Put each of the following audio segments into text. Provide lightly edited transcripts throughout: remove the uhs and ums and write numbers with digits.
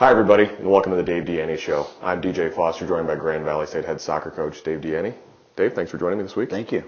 Hi, everybody, and welcome to the Dave DiIanni Show. I'm DJ Foster, joined by Grand Valley State head soccer coach Dave DiIanni. Dave, thanks for joining me this week. Thank you.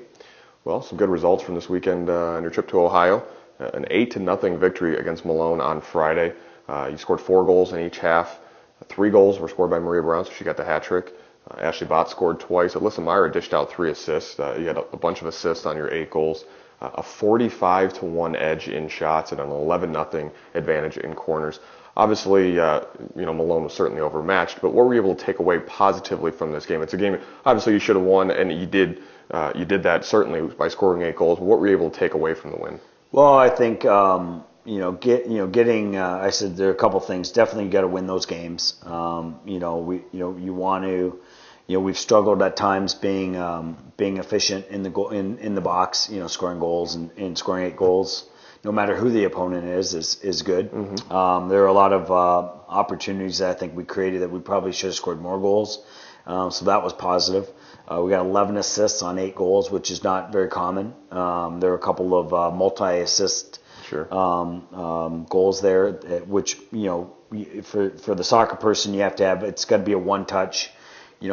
Well, some good results from this weekend on your trip to Ohio. An 8-0 victory against Malone on Friday. You scored 4 goals in each half. 3 goals were scored by Maria Brown, so she got the hat trick. Ashley Bott scored twice. Alyssa Meyer dished out 3 assists. You had a bunch of assists on your 8 goals. A 45-1 edge in shots and an 11-0 advantage in corners. Obviously, Malone was certainly overmatched, but what were you able to take away positively from this game? It's a game, obviously, you should have won, and you did that certainly by scoring 8 goals. But what were you able to take away from the win? Well, I think getting. I said there are a couple things. Definitely, you got to win those games. You want to. We've struggled at times being efficient in the goal in the box. Scoring goals and scoring 8 goals. No matter who the opponent is good. Mm-hmm. There are a lot of opportunities that I think we created that we probably should have scored more goals. So that was positive. We got 11 assists on 8 goals, which is not very common. There are a couple of multi-assist goals there, which for the soccer person you have to have. It's got to be a one-touch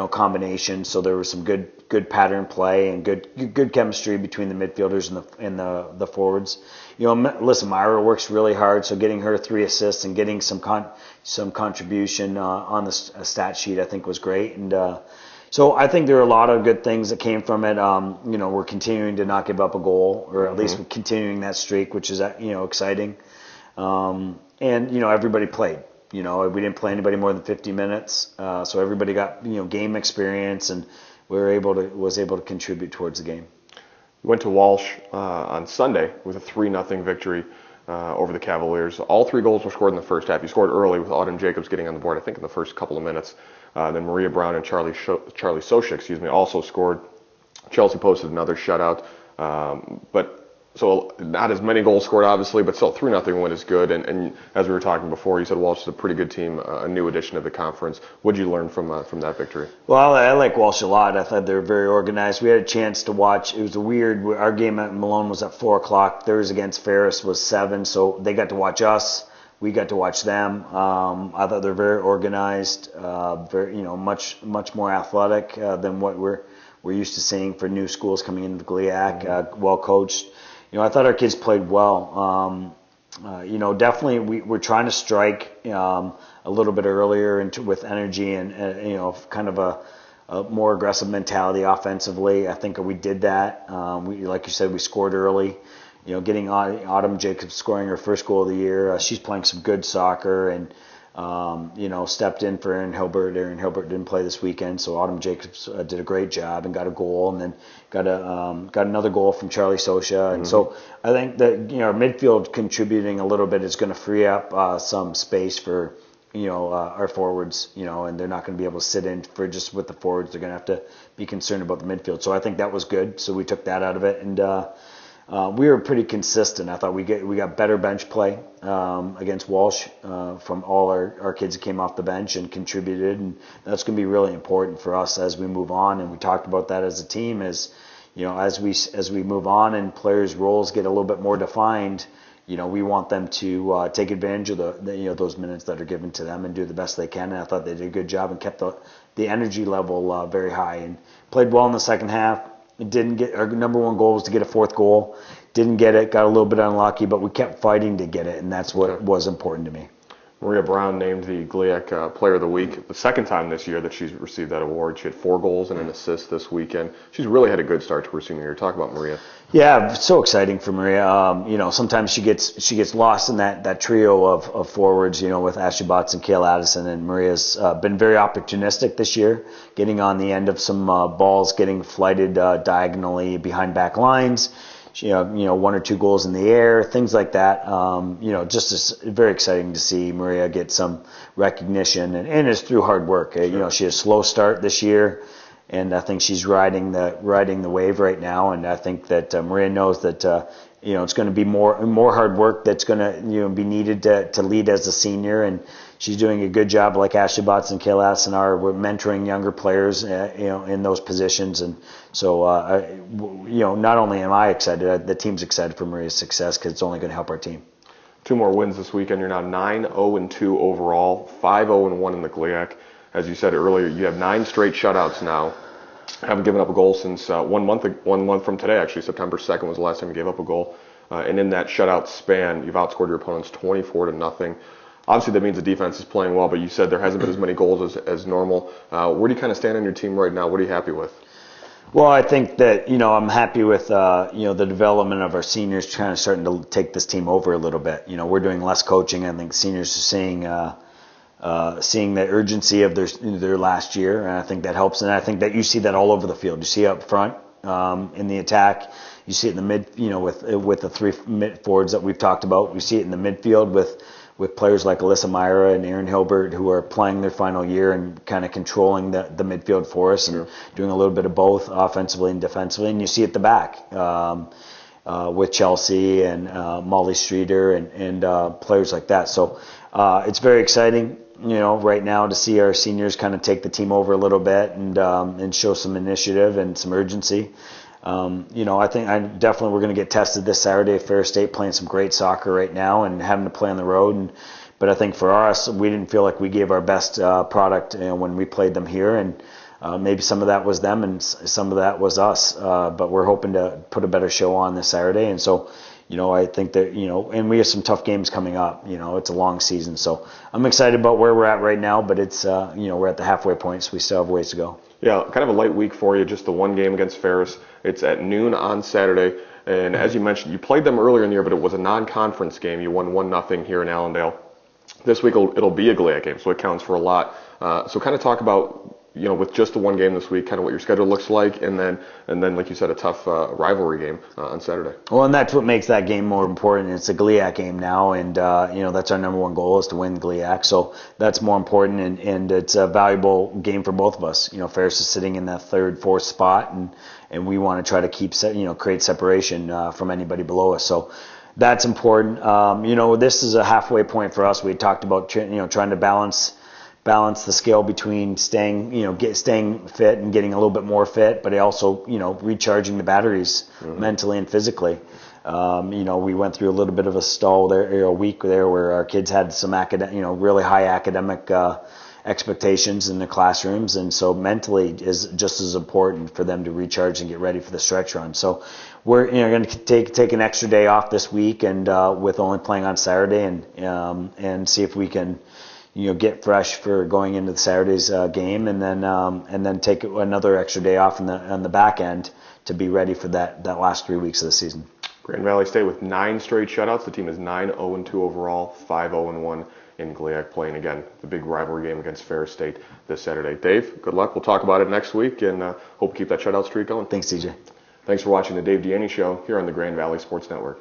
combination. So there was some good pattern play and good chemistry between the midfielders and the forwards. Listen, Myra works really hard, so getting her 3 assists and getting some contribution on the stat sheet I think was great. And so I think there are a lot of good things that came from it. We're continuing to not give up a goal, or at least we're continuing that streak, which is exciting. And everybody played. We didn't play anybody more than 50 minutes, so everybody got game experience, and was able to contribute towards the game. You went to Walsh on Sunday with a 3-0 victory over the Cavaliers. All 3 goals were scored in the first half. You scored early with Autumn Jacobs getting on the board, I think, in the first couple of minutes. Then Maria Brown and Charlie Sosha, also scored. Chelsea posted another shutout, So not as many goals scored, obviously, but still 3-0 win is good. And as we were talking before, you said Walsh is a pretty good team, a new addition to the conference. What did you learn from that victory? Well, I like Walsh a lot. I thought they were very organized. We had a chance to watch. It was our game at Malone was at 4 o'clock. Theirs against Ferris was 7, so they got to watch us. We got to watch them. I thought they're very organized, much more athletic than what we're used to seeing for new schools coming into the GLIAC. Well coached. I thought our kids played well. Definitely we're trying to strike a little bit earlier with energy and kind of a more aggressive mentality offensively. I think we did that. Like you said, we scored early. Getting Autumn Jacobs scoring her first goal of the year. She's playing some good soccer and stepped in for Erin Hilbert. Erin Hilbert didn't play this weekend, so Autumn Jacobs did a great job and got a goal, and then got another goal from Charlie Sosha. And so I think that our midfield contributing a little bit is going to free up some space for our forwards. And they're not going to be able to sit in for just with the forwards. They're going to have to be concerned about the midfield. So I think that was good. So we took that out of it, and we were pretty consistent. I thought we got better bench play against Walsh from all our kids that came off the bench and contributed, and that's going to be really important for us as we move on. And we talked about that as a team, as we move on and players' roles get a little bit more defined. We want them to take advantage of those minutes that are given to them and do the best they can. And I thought they did a good job and kept the energy level very high and played well in the second half. Didn't get our number 1 goal was to get a 4th goal. Didn't get it. Got a little bit unlucky, but we kept fighting to get it, and that's what was important to me. Maria Brown named the GLIAC Player of the Week the second time this year that she's received that award. She had 4 goals and an assist this weekend. She's really had a good start to her senior year. Talk about Maria. Yeah, so exciting for Maria. Sometimes she gets lost in that trio of forwards, with Ashley Botts and Kayla Addison, and Maria's been very opportunistic this year, getting on the end of some balls, getting flighted diagonally behind back lines. 1 or 2 goals in the air, things like that. Just very exciting to see Maria get some recognition, and it's through hard work. Sure. She had a slow start this year, and I think she's riding the wave right now. And I think that Maria knows that it's going to be more hard work that's going to be needed to lead as a senior, and she's doing a good job, like Ashley Botts and Kayla Addison are. We're mentoring younger players, in those positions, and so not only am I excited, the team's excited for Maria's success because it's only going to help our team. 2 more wins this weekend. You're now 9-0-2 overall, 5-0-1 in the GLIAC. As you said earlier, you have 9 straight shutouts now. Haven't given up a goal since 1 month from today, actually. September 2nd was the last time you gave up a goal. And in that shutout span, you've outscored your opponents 24-0. Obviously, that means the defense is playing well, but you said there hasn't been as many goals as normal. Where do you kind of stand on your team right now? What are you happy with? Well, I think that, I'm happy with, the development of our seniors kind of starting to take this team over a little bit. We're doing less coaching. I think seniors are seeing the urgency of their last year, and I think that helps. And I think that you see that all over the field. You see it up front in the attack. You see it in the mid, with the 3 mid forwards that we've talked about. We see it in the midfield with players like Alyssa Myra and Aaron Hilbert, who are playing their final year and kind of controlling the midfield for us and doing a little bit of both offensively and defensively. And you see it at the back with Chelsea and Molly Streeter and players like that. So it's very exciting, right now to see our seniors kind of take the team over a little bit and show some initiative and some urgency. I think we're going to get tested this Saturday at Ferris State, playing some great soccer right now and having to play on the road. But I think for us, we didn't feel like we gave our best product when we played them here, and maybe some of that was them and some of that was us. But we're hoping to put a better show on this Saturday, and so. I think that, and we have some tough games coming up. It's a long season. So I'm excited about where we're at right now, but it's, we're at the halfway point, so we still have ways to go. Yeah, kind of a light week for you, just the one game against Ferris. It's at noon on Saturday. And as you mentioned, you played them earlier in the year, but it was a non-conference game. You won 1-0 here in Allendale. This week it'll be a GLIAC game, so it counts for a lot. So kind of talk about, with just the one game this week, kind of what your schedule looks like, and then like you said, a tough rivalry game on Saturday. Well, and that's what makes that game more important. It's a GLIAC game now, and that's our number one goal is to win GLIAC. So that's more important, and it's a valuable game for both of us. Ferris is sitting in that 3rd, 4th spot, and we want to try to create separation from anybody below us. So that's important. This is a halfway point for us. We talked about trying to balance the scale between staying fit and getting a little bit more fit, but also, recharging the batteries mentally and physically. We went through a little bit of a stall there, a week there where our kids had some really high academic expectations in their classrooms, and so mentally is just as important for them to recharge and get ready for the stretch run. So we're going to take an extra day off this week, and with only playing on Saturday, and see if we can get fresh for going into the Saturday's game, and then take another extra day off on the back end to be ready for that last 3 weeks of the season. Grand Valley State with 9 straight shutouts. The team is 9-0-2 overall, 5-0-1 in GLIAC, playing again the big rivalry game against Ferris State this Saturday. Dave, good luck. We'll talk about it next week, and hope to keep that shutout streak going. Thanks, TJ. Thanks for watching the Dave DiIanni Show here on the Grand Valley Sports Network.